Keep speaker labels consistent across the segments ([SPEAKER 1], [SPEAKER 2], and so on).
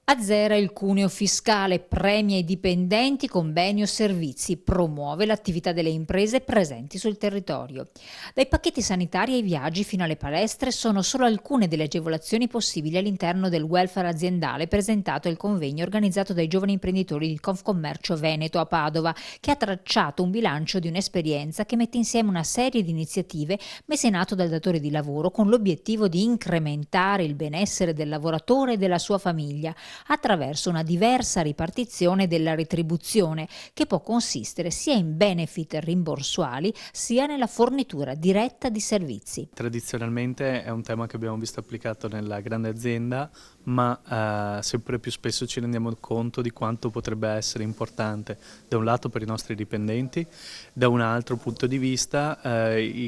[SPEAKER 1] Azzera il cuneo fiscale, premia i dipendenti con beni o servizi, promuove l'attività delle imprese presenti sul territorio. Dai pacchetti sanitari ai viaggi fino alle palestre sono solo alcune delle agevolazioni possibili all'interno del welfare aziendale presentato al convegno organizzato dai giovani imprenditori di Confcommercio Veneto a Padova, che ha tracciato un bilancio di un'esperienza che mette insieme una serie di iniziative messe in atto dal datore di lavoro con l'obiettivo di incrementare il benessere del lavoratore e della sua famiglia attraverso una diversa ripartizione della retribuzione, che può consistere sia in benefit rimborsuali sia nella fornitura diretta di servizi.
[SPEAKER 2] Tradizionalmente è un tema che abbiamo visto applicato nella grande azienda, ma sempre più spesso ci rendiamo conto di quanto potrebbe essere importante, da un lato per i nostri dipendenti, da un altro punto di vista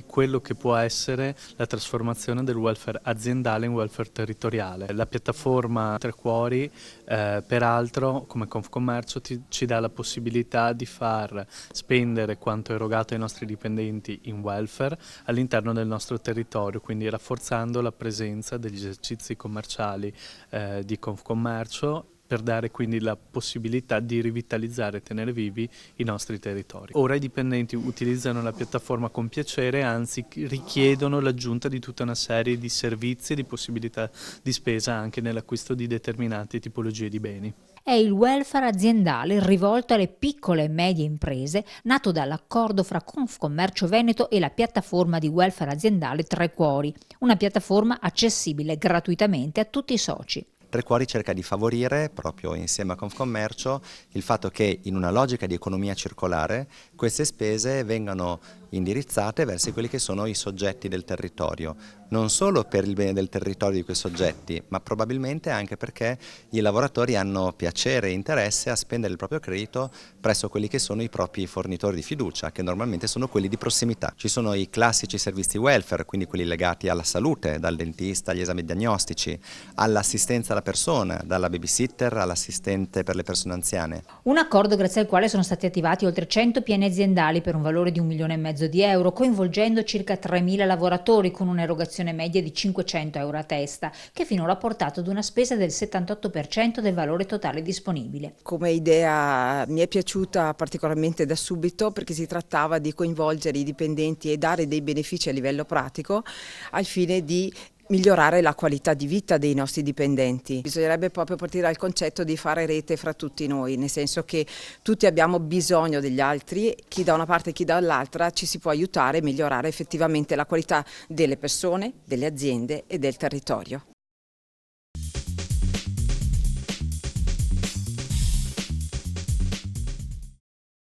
[SPEAKER 2] quello che può essere la trasformazione del welfare aziendale in welfare territoriale. La piattaforma Tre Cuori peraltro come Confcommercio ci dà la possibilità di far spendere quanto erogato ai nostri dipendenti in welfare all'interno del nostro territorio, quindi rafforzando la presenza degli esercizi commerciali di Confcommercio per dare quindi la possibilità di rivitalizzare e tenere vivi i nostri territori. Ora i dipendenti utilizzano la piattaforma con piacere, anzi richiedono l'aggiunta di tutta una serie di servizi e di possibilità di spesa anche nell'acquisto di determinate tipologie di beni.
[SPEAKER 1] È il welfare aziendale rivolto alle piccole e medie imprese, nato dall'accordo fra Confcommercio Veneto e la piattaforma di welfare aziendale Tre Cuori, una piattaforma accessibile gratuitamente a tutti i soci.
[SPEAKER 3] Tre Cuori cerca di favorire, proprio insieme a Confcommercio, il fatto che in una logica di economia circolare queste spese vengano indirizzate verso quelli che sono i soggetti del territorio, non solo per il bene del territorio di quei soggetti, ma probabilmente anche perché i lavoratori hanno piacere e interesse a spendere il proprio credito presso quelli che sono i propri fornitori di fiducia, che normalmente sono quelli di prossimità. Ci sono i classici servizi welfare, quindi quelli legati alla salute, dal dentista agli esami diagnostici, all'assistenza alla persona, dalla babysitter all'assistente per le persone anziane.
[SPEAKER 1] Un accordo grazie al quale sono stati attivati oltre 100 piani aziendali per un valore di 1,5 milioni di euro, coinvolgendo circa 3.000 lavoratori con un'erogazione media di 500 euro a testa, che finora ha portato ad una spesa del 78% del valore totale disponibile.
[SPEAKER 4] Come idea mi è piaciuta particolarmente da subito, perché si trattava di coinvolgere i dipendenti e dare dei benefici a livello pratico al fine di migliorare la qualità di vita dei nostri dipendenti. Bisognerebbe proprio partire dal concetto di fare rete fra tutti noi, nel senso che tutti abbiamo bisogno degli altri, chi da una parte e chi dall'altra ci si può aiutare a migliorare effettivamente la qualità delle persone, delle aziende e del territorio.